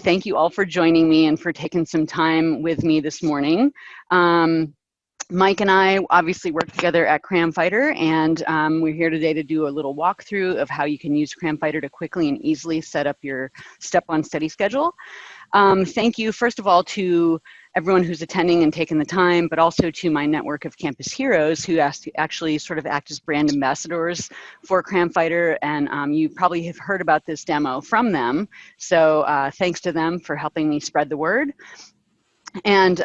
Thank you all for joining me and for taking some time with me this morning. Mike and I obviously work together at Cram Fighter, and we're here today to do a little walkthrough of how you can use Cram Fighter to quickly and easily set up your step-one study schedule. Thank you, first of all, to everyone who's attending and taking the time, but also to my network of campus heroes who actually sort of act as brand ambassadors for Cram Fighter, and you probably have heard about this demo from them. So thanks to them for helping me spread the word. And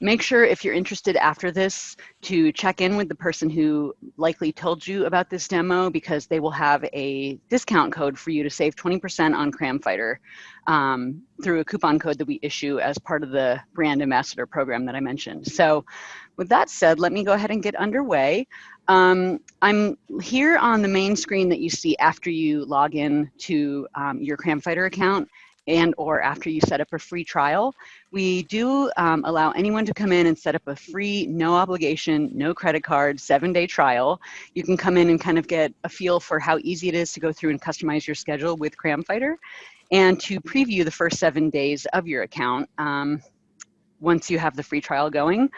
make sure, if you're interested after this, to check in with the person who likely told you about this demo, because they will have a discount code for you to save 20% on Cram Fighter through a coupon code that we issue as part of the brand ambassador program that I mentioned. So with that said, let me go ahead and get underway. I'm here on the main screen that you see after you log in to your Cram Fighter account, and or after you set up a free trial. We do allow anyone to come in and set up a free, no obligation, no credit card, 7-day trial. You can come in and kind of get a feel for how easy it is to go through and customize your schedule with Cram Fighter, and to preview the first 7 days of your account once you have the free trial going.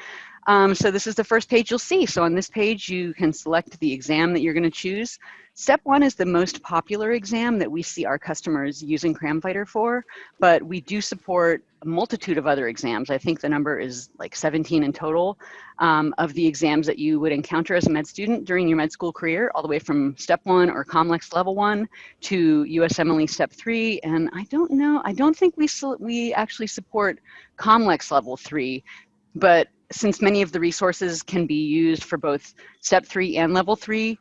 So this is the first page you'll see. So on this page, you can select the exam that you're going to choose. Step 1 is the most popular exam that we see our customers using Cram Fighter for, but we do support a multitude of other exams. I think the number is like 17 in total of the exams that you would encounter as a med student during your med school career, all the way from Step 1 or COMLEX Level 1 to USMLE Step 3. And I don't think we actually support COMLEX Level 3, but since many of the resources can be used for both Step 3 and Level 3,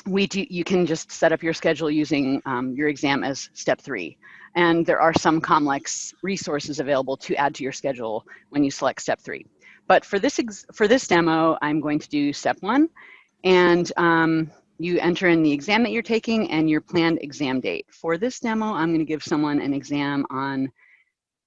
you can just set up your schedule using your exam as Step 3. And there are some COMLEX resources available to add to your schedule when you select Step 3. But for this demo, I'm going to do Step 1, and you enter in the exam that you're taking and your planned exam date. For this demo, I'm going to give someone an exam on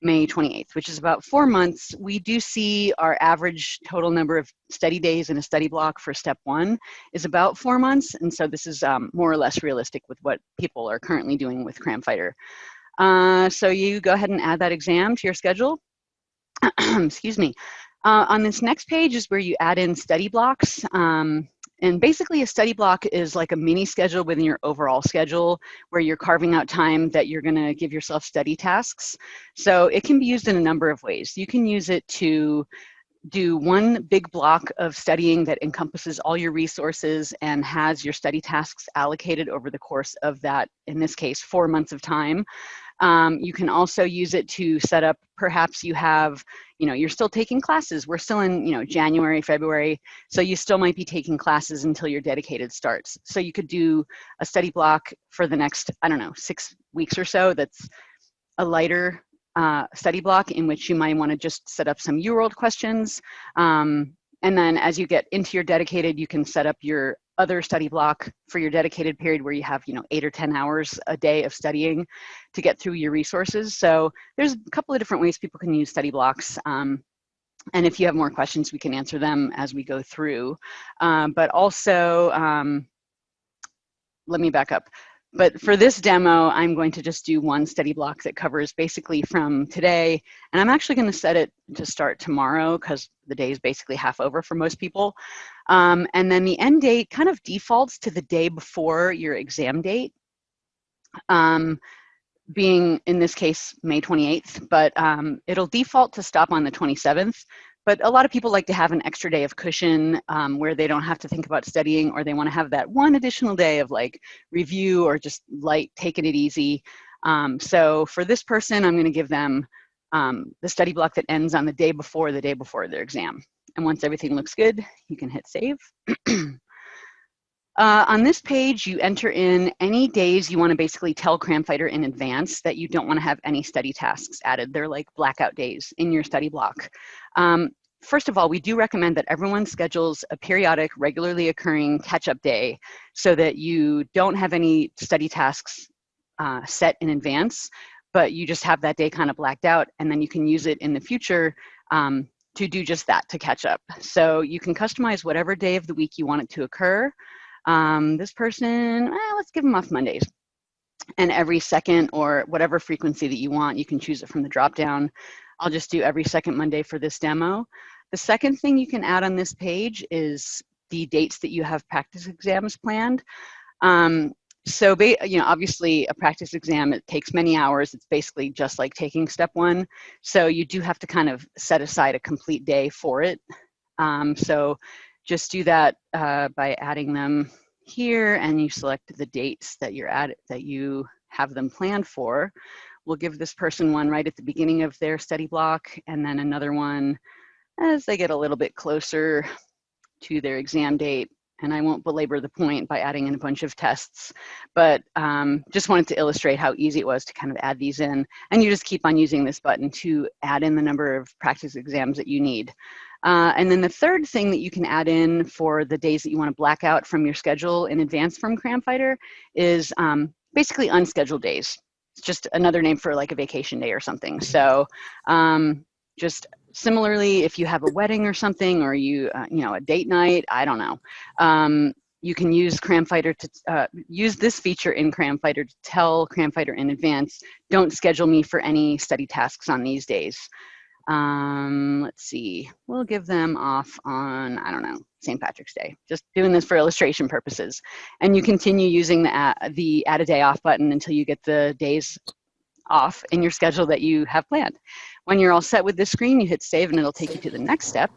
May 28th, which is about 4 months. We do see our average total number of study days in a study block for Step 1 is about 4 months. And so this is more or less realistic with what people are currently doing with Cram Fighter. So you go ahead and add that exam to your schedule. Excuse me. On this next page is where you add in study blocks. And basically a study block is like a mini schedule within your overall schedule where you're carving out time that you're going to give yourself study tasks. So it can be used in a number of ways. You can use it to do one big block of studying that encompasses all your resources and has your study tasks allocated over the course of that, in this case, 4 months of time. You can also use it to set up, perhaps you have, you're still taking classes. We're still in, January, February, so you still might be taking classes until your dedicated starts. So you could do a study block for the next, 6 weeks or so that's a lighter study block in which you might want to just set up some UWorld questions. And then as you get into your dedicated, you can set up your other study block for your dedicated period where you have 8 or 10 hours a day of studying to get through your resources. So there's a couple of different ways people can use study blocks. And if you have more questions, we can answer them as we go through. But also, let me back up. But for this demo, I'm going to just do one study block that covers basically from today. And I'm actually going to set it to start tomorrow because the day is basically half over for most people. And then the end date kind of defaults to the day before your exam date, being in this case, May 28th, but it'll default to stop on the 27th. But a lot of people like to have an extra day of cushion where they don't have to think about studying, or they want to have that one additional day of like review or just taking it easy. So for this person, I'm going to give them the study block that ends on the day before their exam. And once everything looks good, you can hit save. On this page, you enter in any days you want to basically tell Cram Fighter in advance that you don't want to have any study tasks added. They're like blackout days in your study block. First of all, we do recommend that everyone schedules a periodic, regularly occurring catch-up day so that you don't have any study tasks set in advance, but you just have that day kind of blacked out, and then you can use it in the future to do just that, to catch up. So you can customize whatever day of the week you want it to occur. This person, let's give them off Mondays. And every second or whatever frequency that you want, you can choose it from the drop down. I'll just do every second Monday for this demo. The second thing you can add on this page is the dates that you have practice exams planned. So, obviously a practice exam, it takes many hours. It's basically just like taking step one. So you do have to kind of set aside a complete day for it. So just do that by adding them here, and you select the dates that you have them planned for. We'll give this person one right at the beginning of their study block, and then another one as they get a little bit closer to their exam date. And I won't belabor the point by adding in a bunch of tests, but just wanted to illustrate how easy it was to kind of add these in. And you just keep on using this button to add in the number of practice exams that you need. And then the third thing that you can add in for the days that you want to black out from your schedule in advance from Cram Fighter is basically unscheduled days. It's just another name for like a vacation day or something. So just similarly, if you have a wedding or something, or a date night, I don't know. You can use Cram Fighter to use this feature in Cram Fighter to tell Cram Fighter in advance, don't schedule me for any study tasks on these days. Let's see, we'll give them off on, I don't know, St. Patrick's Day. Just doing this for illustration purposes. And you continue using the add a day off button until you get the days off in your schedule that you have planned. When you're all set with this screen, you hit save and it'll take you to the next step.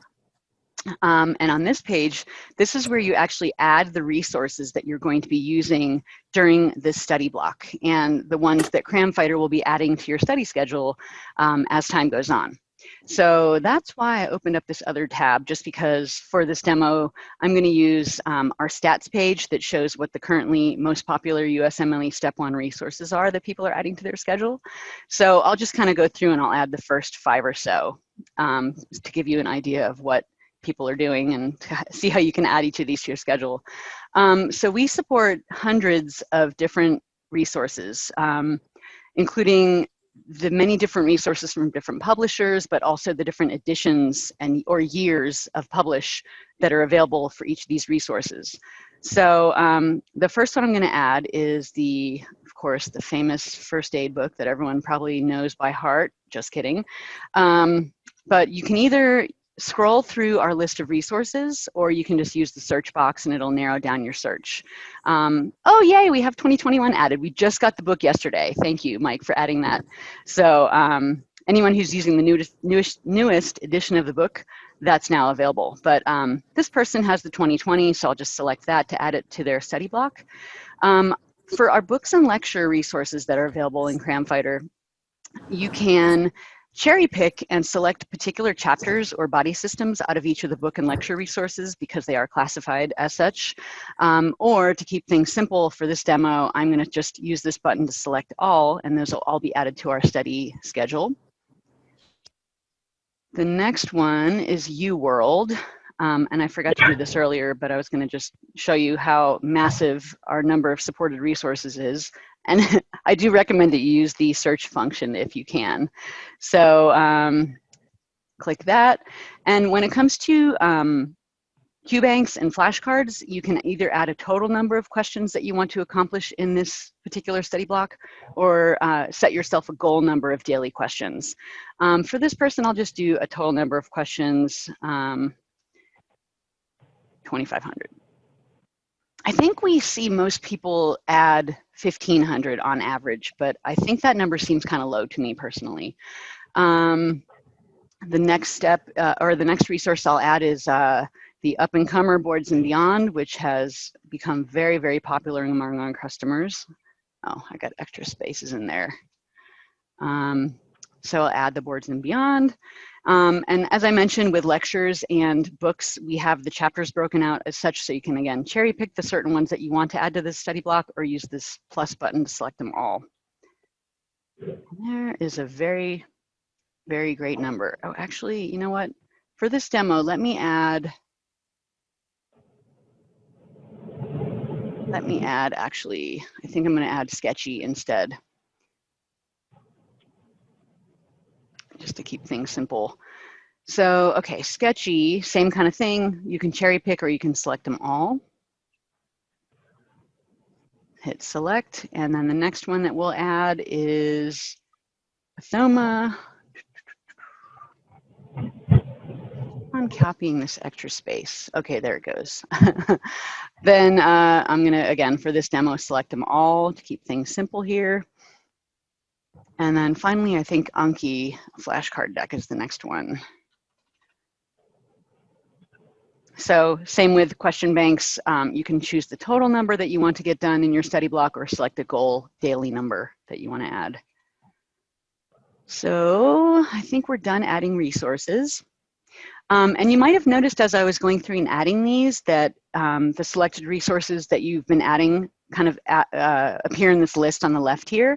And on this page, this is where you actually add the resources that you're going to be using during this study block, and the ones that Cram Fighter will be adding to your study schedule as time goes on. So that's why I opened up this other tab, just because for this demo, I'm going to use our stats page that shows what the currently most popular USMLE Step 1 resources are that people are adding to their schedule. So I'll just kind of go through and I'll add the first 5 or so to give you an idea of what people are doing and to see how you can add each of these to your schedule. So we support hundreds of different resources, including the many different resources from different publishers, but also the different editions or years of publish that are available for each of these resources. So the first one I'm going to add is of course, the famous first aid book that everyone probably knows by heart. Just kidding. But you can either scroll through our list of resources, or you can just use the search box and it'll narrow down your search. Oh, yay, we have 2021 added. We just got the book yesterday. Thank you, Mike, for adding that. So anyone who's using the newest edition of the book, that's now available. But this person has the 2020, so I'll just select that to add it to their study block. For our books and lecture resources that are available in Cram Fighter, you can cherry pick and select particular chapters or body systems out of each of the book and lecture resources because they are classified as such. Or to keep things simple for this demo, I'm going to just use this button to select all, and those will all be added to our study schedule. The next one is UWorld. And I forgot to do this earlier, but I was going to just show you how massive our number of supported resources is. And I do recommend that you use the search function if you can. So click that. And when it comes to QBanks and flashcards, you can either add a total number of questions that you want to accomplish in this particular study block, or set yourself a goal number of daily questions. For this person, I'll just do a total number of questions, 2,500. I think we see most people add 1,500 on average, but I think that number seems kind of low to me personally. The next step, or the next resource I'll add is the up-and-comer Boards and Beyond, which has become very, very popular among our customers. Oh, I got extra spaces in there. So I'll add the Boards and Beyond. And as I mentioned, with lectures and books, we have the chapters broken out as such, so you can, again, cherry pick the certain ones that you want to add to this study block, or use this plus button to select them all. And there is a very, very great number. Oh, actually, you know what? For this demo, let me add, actually, I think I'm going to add Sketchy instead, just to keep things simple. So, okay, Sketchy, same kind of thing. You can cherry pick or you can select them all. hit select, and then the next one that we'll add is Pathoma. I'm copying this extra space. Okay, there it goes. Then I'm gonna, again, for this demo, select them all to keep things simple here. And then finally, I think Anki flashcard deck is the next one. So same with question banks, you can choose the total number that you want to get done in your study block or select a goal daily number that you want to add. So I think we're done adding resources. And you might have noticed as I was going through and adding these that the selected resources that you've been adding kind of appear in this list on the left here,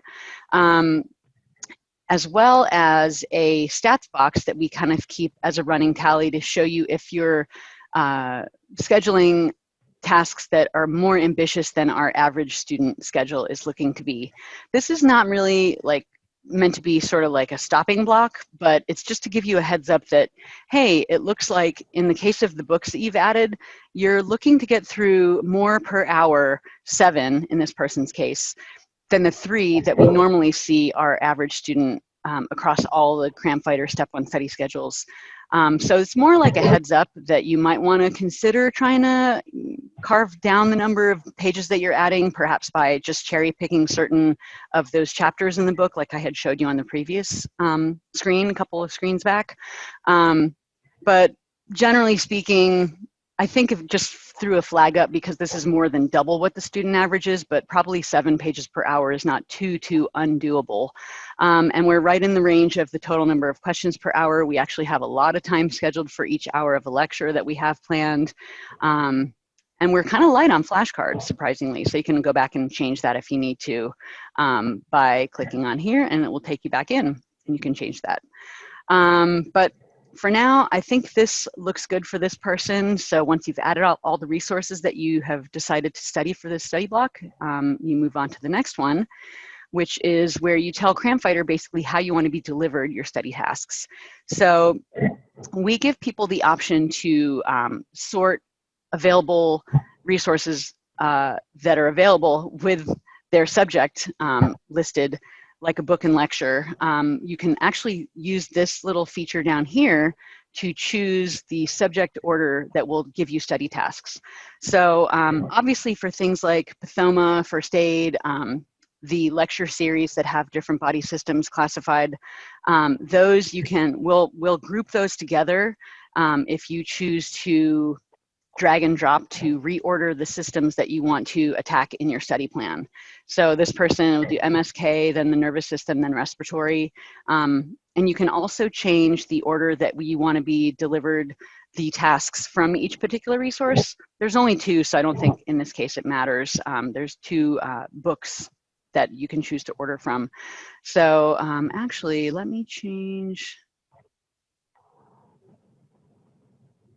as well as a stats box that we kind of keep as a running tally to show you if you're scheduling tasks that are more ambitious than our average student schedule is looking to be. This is not really like meant to be sort of like a stopping block, but it's just to give you a heads up that, hey, it looks like in the case of the books that you've added, you're looking to get through more per hour, 7 in this person's case, than the 3 that we normally see our average student across all the Cram Fighter Step 1 study schedules. So it's more like a heads up that you might want to consider trying to carve down the number of pages that you're adding, perhaps by just cherry picking certain of those chapters in the book, like I had showed you on the previous screen, a couple of screens back. But generally speaking, I think if just threw a flag up because this is more than double what the student average is, but probably 7 pages per hour is not too undoable. And we're right in the range of the total number of questions per hour. We actually have a lot of time scheduled for each hour of a lecture that we have planned. And we're kind of light on flashcards, surprisingly. So you can go back and change that if you need to by clicking on here, and it will take you back in and you can change that. But for now, I think this looks good for this person. So once you've added all the resources that you have decided to study for this study block, you move on to the next one, which is where you tell Cram Fighter basically how you want to be delivered your study tasks. So we give people the option to sort available resources that are available with their subject listed, like a book and lecture. You can actually use this little feature down here to choose the subject order that will give you study tasks. So obviously for things like Pathoma, First Aid, the lecture series that have different body systems classified, those you can, we'll group those together if you choose to drag and drop to reorder the systems that you want to attack in your study plan. So this person will do MSK, then the nervous system, then respiratory. And you can also change the order that you want to be delivered the tasks from each particular resource. There's only 2, so I don't think in this case it matters. There's 2 books that you can choose to order from. So actually, let me change.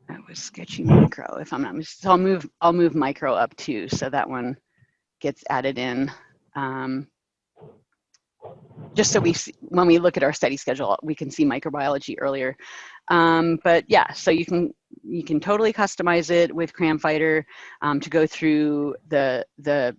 That was sketchy micro, if I'm not mistaken. So I'll move micro up too, so that one gets added in. Just so we see, when we look at our study schedule, we can see microbiology earlier. But yeah, so you can totally customize it with Cram Fighter to go through the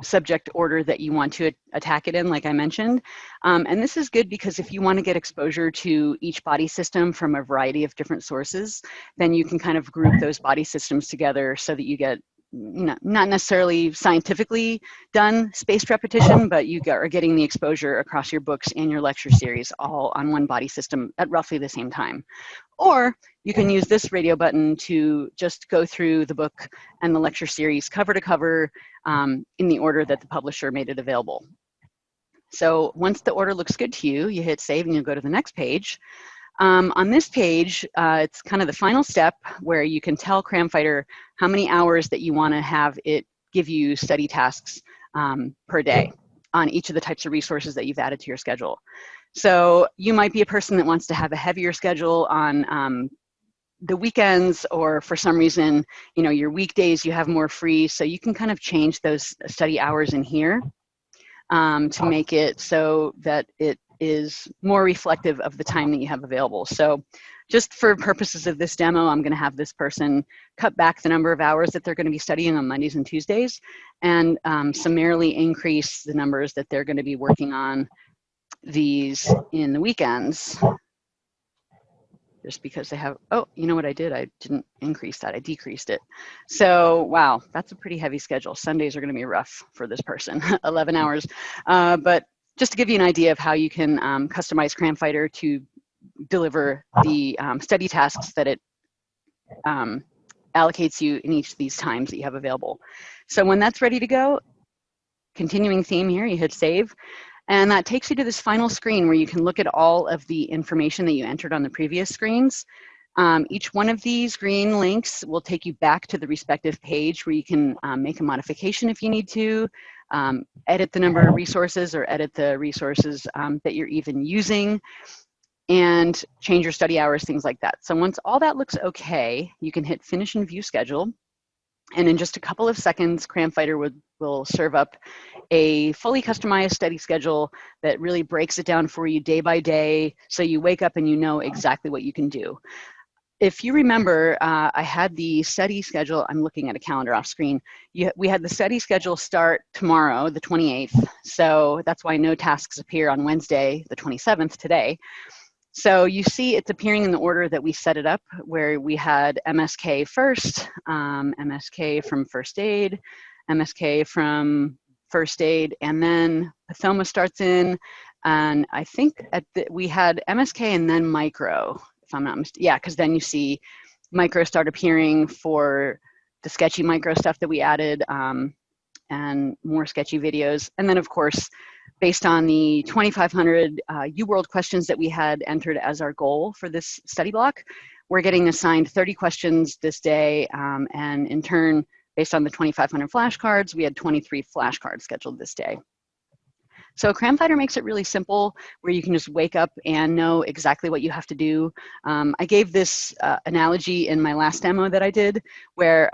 subject order that you want to attack it in, like I mentioned. And this is good because if you want to get exposure to each body system from a variety of different sources, then you can kind of group those body systems together so that you get, not necessarily scientifically done spaced repetition, but you are getting the exposure across your books and your lecture series all on one body system at roughly the same time. Or you can use this radio button to just go through the book and the lecture series cover to cover in the order that the publisher made it available. So once the order looks good to you, you hit save and you go to the next page. On this page, it's kind of the final step where you can tell Cram Fighter how many hours that you want to have it give you study tasks per day on each of the types of resources that you've added to your schedule. So you might be a person that wants to have a heavier schedule on the weekends, or for some reason, your weekdays you have more free, so you can kind of change those study hours in here to make it so that it is more reflective of the time that you have available. So just for purposes of this demo, I'm going to have this person cut back the number of hours that they're going to be studying on Mondays and Tuesdays, and summarily increase the numbers that they're going to be working on these in the weekends. Just because they have, oh, you know what I did? I didn't increase that, I decreased it. So, wow, that's a pretty heavy schedule. Sundays are gonna be rough for this person, 11 hours. But just to give you an idea of how you can customize Cram Fighter to deliver the study tasks that it allocates you in each of these times that you have available. So when that's ready to go, continuing theme here, you hit save. And that takes you to this final screen where you can look at all of the information that you entered on the previous screens. Each one of these green links will take you back to the respective page where you can make a modification if you need to, edit the number of resources or edit the resources that you're even using, and change your study hours, things like that. So once all that looks okay, you can hit finish and view schedule. And in just a couple of seconds, Cram Fighter will serve up a fully customized study schedule that really breaks it down for you day by day, so you wake up and you know exactly what you can do. If you remember, I had the study schedule, I'm looking at a calendar off screen. We had the study schedule start tomorrow, the 28th, so that's why no tasks appear on Wednesday, the 27th, today. So you see it's appearing in the order that we set it up, where we had MSK first, MSK from first aid, MSK from first aid, and then Pathoma starts in, and I think we had MSK and then micro, if I'm not mistaken. Yeah, because then you see micro start appearing for the sketchy micro stuff that we added, and more sketchy videos. And then of course, based on the 2,500 UWorld questions that we had entered as our goal for this study block, we're getting assigned 30 questions this day, and in turn, based on the 2,500 flashcards, we had 23 flashcards scheduled this day. So Cram Fighter makes it really simple, where you can just wake up and know exactly what you have to do. I gave this analogy in my last demo that I did, where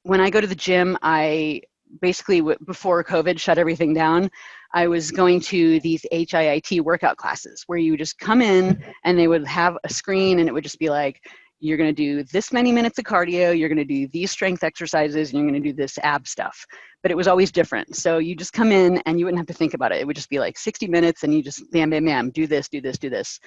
when I go to the gym, I basically, before COVID shut everything down, I was going to these HIIT workout classes where you just come in and they would have a screen and it would just be like, you're gonna do this many minutes of cardio, you're gonna do these strength exercises, and you're gonna do this ab stuff. But it was always different. So you just come in and you wouldn't have to think about it. It would just be like 60 minutes and you just bam, bam, bam, do this, do this, do this.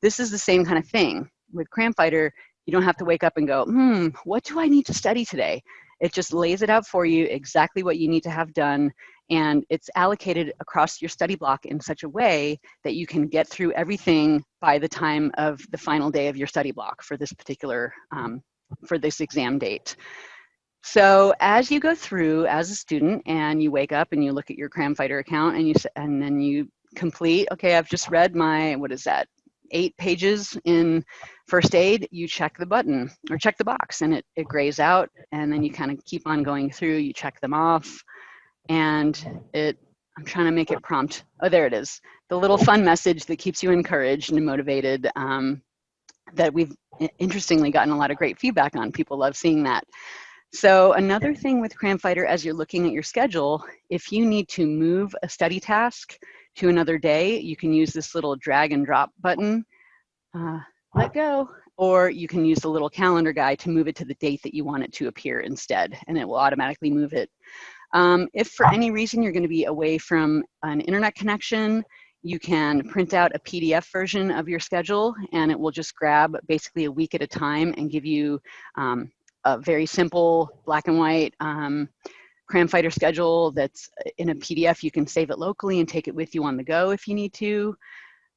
This is the same kind of thing. With Cram Fighter, you don't have to wake up and go, what do I need to study today? It just lays it out for you exactly what you need to have done, and it's allocated across your study block in such a way that you can get through everything by the time of the final day of your study block for this particular, for this exam date. So as you go through as a student and you wake up and you look at your Cram Fighter account and then you complete, okay, I've just read my, what is that, 8 pages in first aid, you check the button or check the box and it grays out, and then you kind of keep on going through, you check them off, and I'm trying to make it prompt. Oh, there it is. The little fun message that keeps you encouraged and motivated, that we've interestingly gotten a lot of great feedback on. People love seeing that. So another thing with Cram Fighter, as you're looking at your schedule, if you need to move a study task to another day, you can use this little drag and drop button, let go, or you can use the little calendar guy to move it to the date that you want it to appear instead, and it will automatically move it. If for any reason you're going to be away from an internet connection, you can print out a PDF version of your schedule, and it will just grab basically a week at a time and give you a very simple black and white Cram Fighter schedule that's in a PDF. You can save it locally and take it with you on the go if you need to.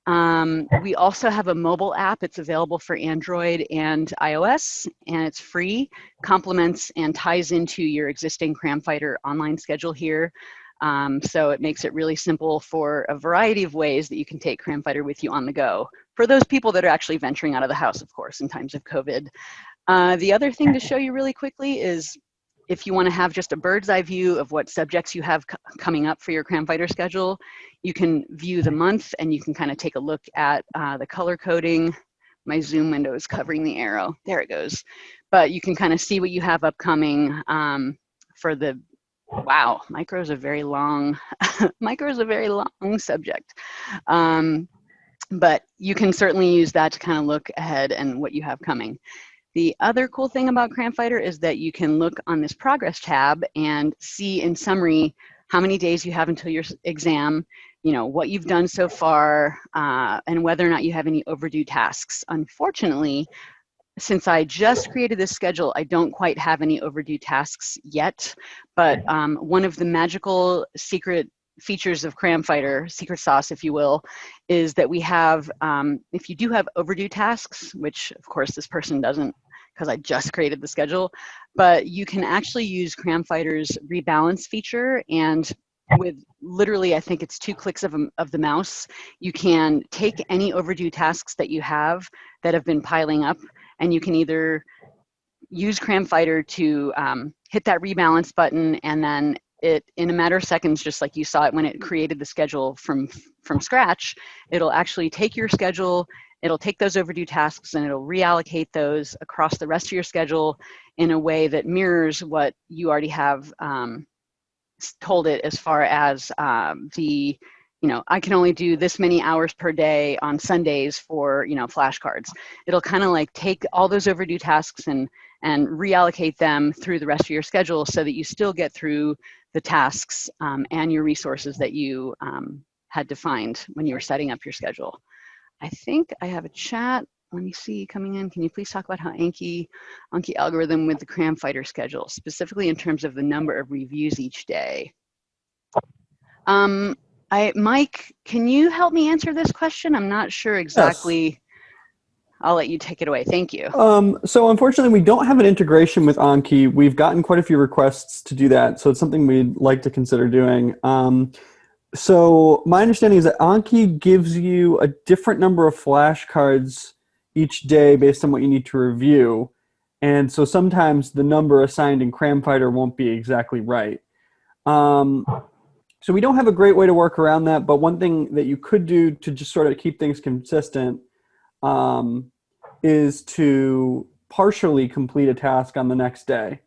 We also have a mobile app. It's available for Android and iOS, and it's free, complements and ties into your existing Cram Fighter online schedule here. So it makes it really simple for a variety of ways that you can take Cram Fighter with you on the go. For those people that are actually venturing out of the house, of course, in times of COVID. The other thing to show you really quickly is if you want to have just a bird's eye view of what subjects you have coming up for your Cram Fighter schedule, you can view the month and you can kind of take a look at the color coding. My Zoom window is covering the arrow. There it goes. But you can kind of see what you have upcoming for the, wow, micro is a very long, micro is a very long subject. but you can certainly use that to kind of look ahead and what you have coming. The other cool thing about Cram Fighter is that you can look on this progress tab and see in summary how many days you have until your exam, you know, what you've done so far, and whether or not you have any overdue tasks. Unfortunately, since I just created this schedule, I don't quite have any overdue tasks yet, but one of the magical secret features of Cram Fighter, secret sauce, if you will, is that we have, if you do have overdue tasks, which of course this person doesn't because I just created the schedule, but you can actually use Cram Fighter's rebalance feature, and with literally, I think it's 2 clicks of the mouse, you can take any overdue tasks that you have that have been piling up, and you can either use Cram Fighter to hit that rebalance button, and then it, in a matter of seconds, just like you saw it when it created the schedule from scratch, it'll actually take your schedule, it'll take those overdue tasks, and it'll reallocate those across the rest of your schedule in a way that mirrors what you already have told it, as far as the, you know, I can only do this many hours per day on Sundays for, you know, flashcards. It'll kind of like take all those overdue tasks and reallocate them through the rest of your schedule so that you still get through the tasks and your resources that you had defined when you were setting up your schedule. I think I have a chat. Let me see, coming in. Can you please talk about how Anki algorithm with the Cram Fighter schedule, specifically in terms of the number of reviews each day? Mike, can you help me answer this question? I'm not sure exactly. Yes. I'll let you take it away. Thank you. So unfortunately, we don't have an integration with Anki. We've gotten quite a few requests to do that, so it's something we'd like to consider doing. So my understanding is that Anki gives you a different number of flashcards each day based on what you need to review. And so sometimes the number assigned in Cram Fighter won't be exactly right. So we don't have a great way to work around that, but one thing that you could do to just sort of keep things consistent is to partially complete a task on the next day.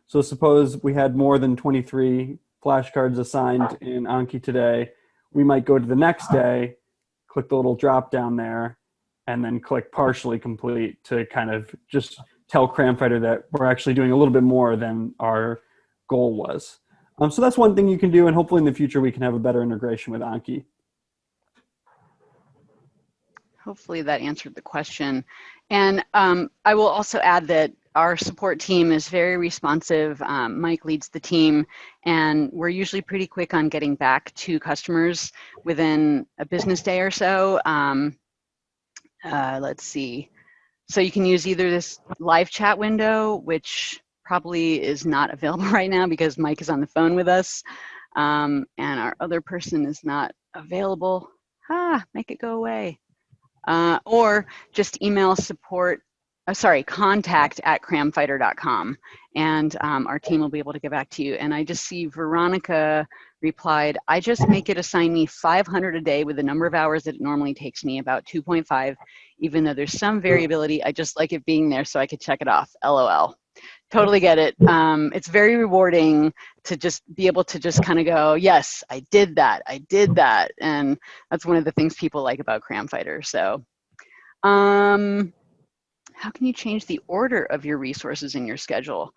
So suppose we had more than 23 flashcards assigned in Anki today, we might go to the next day, click the little drop down there, and then click partially complete to kind of just tell Cram Fighter that we're actually doing a little bit more than our goal was. So that's one thing you can do, and hopefully in the future we can have a better integration with Anki. Hopefully that answered the question. And I will also add that our support team is very responsive. Mike leads the team, and we're usually pretty quick on getting back to customers within a business day or so. Let's see. So you can use either this live chat window, which probably is not available right now because Mike is on the phone with us, and our other person is not available. Make it go away. Or just email contact@cramfighter.com, and our team will be able to get back to you. And I just see Veronica replied, I just make it assign me 500 a day with the number of hours that it normally takes me, about 2.5, even though there's some variability. I just like it being there so I could check it off, LOL. Totally get it. It's very rewarding to just be able to just kind of go, yes, I did that. And that's one of the things people like about Cram Fighter. So how can you change the order of your resources in your schedule?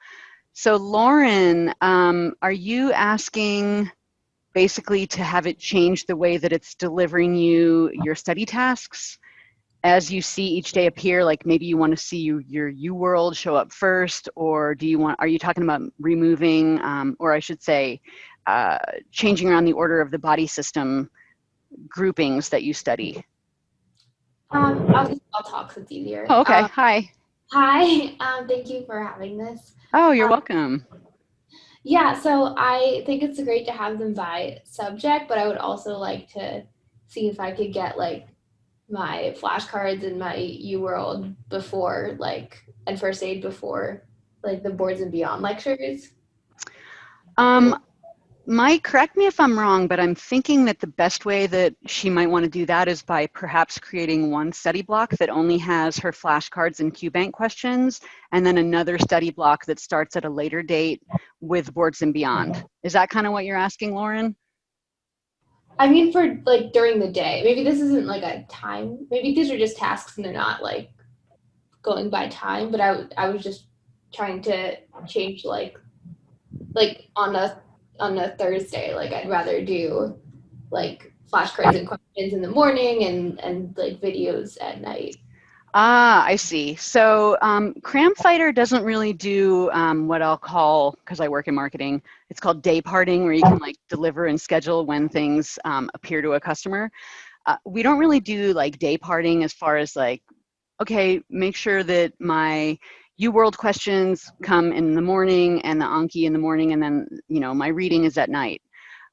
So Lauren, are you asking basically to have it change the way that it's delivering you your study tasks as you see each day appear? Like maybe you want to see your UWorld show up first, or are you talking about removing, or I should say, changing around the order of the body system groupings that you study? I'll talk so it's easier. Oh, okay. Hi. Hi. Thank you for having this. Oh, you're welcome. Yeah, so I think it's great to have them by subject, but I would also like to see if I could get like my flashcards and my UWorld before and first aid before like the Boards and Beyond lectures. Mike, correct me if I'm wrong, but I'm thinking that the best way that she might want to do that is by perhaps creating one study block that only has her flashcards and QBank questions, and then another study block that starts at a later date with Boards and Beyond. Is that kind of what you're asking, Lauren? I mean, for like during the day, maybe this isn't like a time, maybe these are just tasks and they're not like going by time, but I was just trying to change like on a Thursday, like I'd rather do like flashcards and questions in the morning and like videos at night. Ah, I see. So Cram Fighter doesn't really do what I'll call, because I work in marketing, it's called day parting, where you can like deliver and schedule when things appear to a customer. We don't really do like day parting as far as like, okay, make sure that my UWorld questions come in the morning and the Anki in the morning, and then, you know, my reading is at night.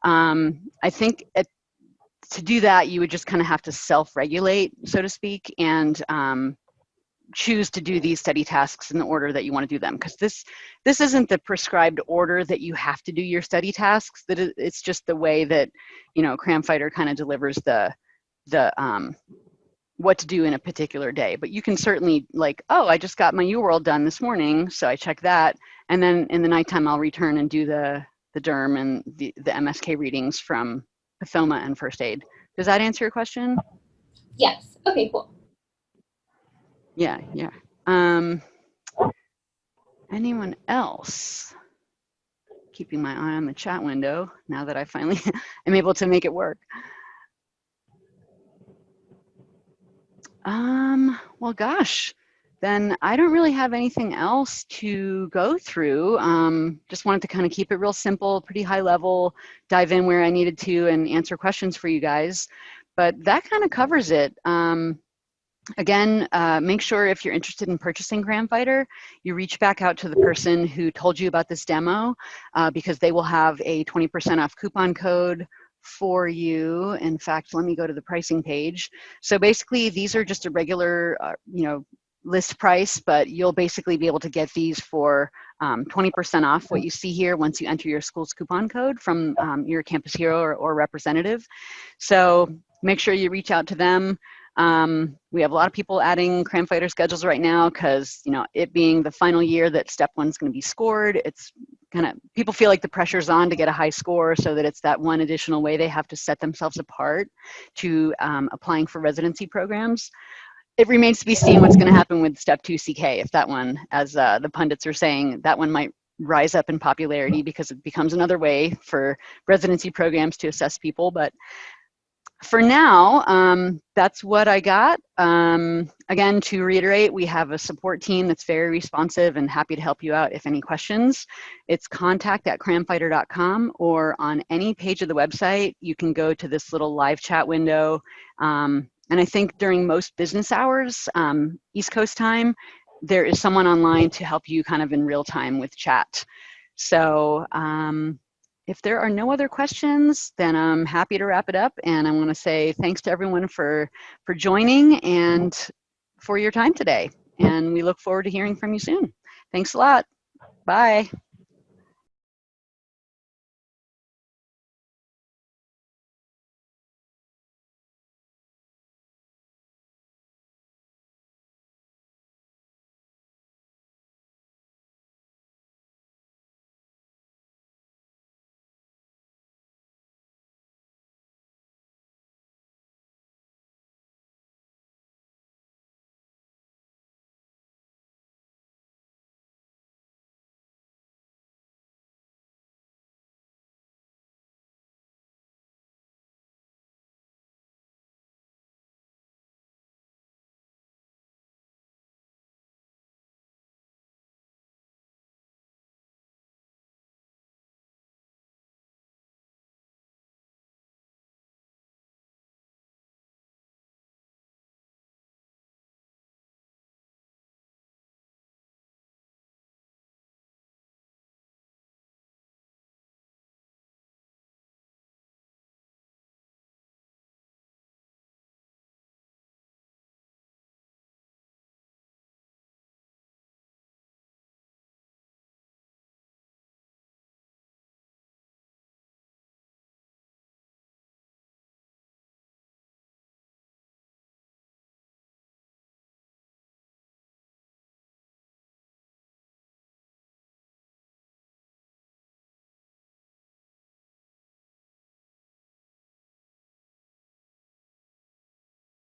I think to do that, you would just kind of have to self-regulate, so to speak, and choose to do these study tasks in the order that you want to do them. Because this isn't the prescribed order that you have to do your study tasks. That it's just the way that, you know, Cram Fighter kind of delivers the what to do in a particular day. But you can certainly like, oh, I just got my UWorld done this morning, so I check that, and then in the nighttime I'll return and do the derm and the MSK readings from Pathoma and first aid. Does that answer your question? Yes. Okay, cool. Yeah, yeah. Anyone else? Keeping my eye on the chat window now that I finally am able to make it work. Well, gosh, then I don't really have anything else to go through. Just wanted to kind of keep it real simple, pretty high level, dive in where I needed to and answer questions for you guys. But that kind of covers it. Again, make sure if you're interested in purchasing Cram Fighter, you reach back out to the person who told you about this demo, because they will have a 20% off coupon code for you. In fact, let me go to the pricing page. So basically, these are just a regular, you know, list price, but you'll basically be able to get these for 20% off what you see here once you enter your school's coupon code from your campus hero or representative. So make sure you reach out to them. We have a lot of people adding Cram Fighter schedules right now because, you know, it being the final year that step one's going to be scored, it's kind of, people feel like the pressure's on to get a high score, so that it's that one additional way they have to set themselves apart to applying for residency programs. It remains to be seen what's going to happen with step 2 CK, if that one, as the pundits are saying, that one might rise up in popularity because it becomes another way for residency programs to assess people. But for now, that's what I got. Again, to reiterate, we have a support team that's very responsive and happy to help you out if any questions. It's contact@cramfighter.com, or on any page of the website, you can go to this little live chat window. And I think during most business hours, East Coast time, there is someone online to help you kind of in real time with chat. So if there are no other questions, then I'm happy to wrap it up. And I want to say thanks to everyone for joining and for your time today. And we look forward to hearing from you soon. Thanks a lot. Bye.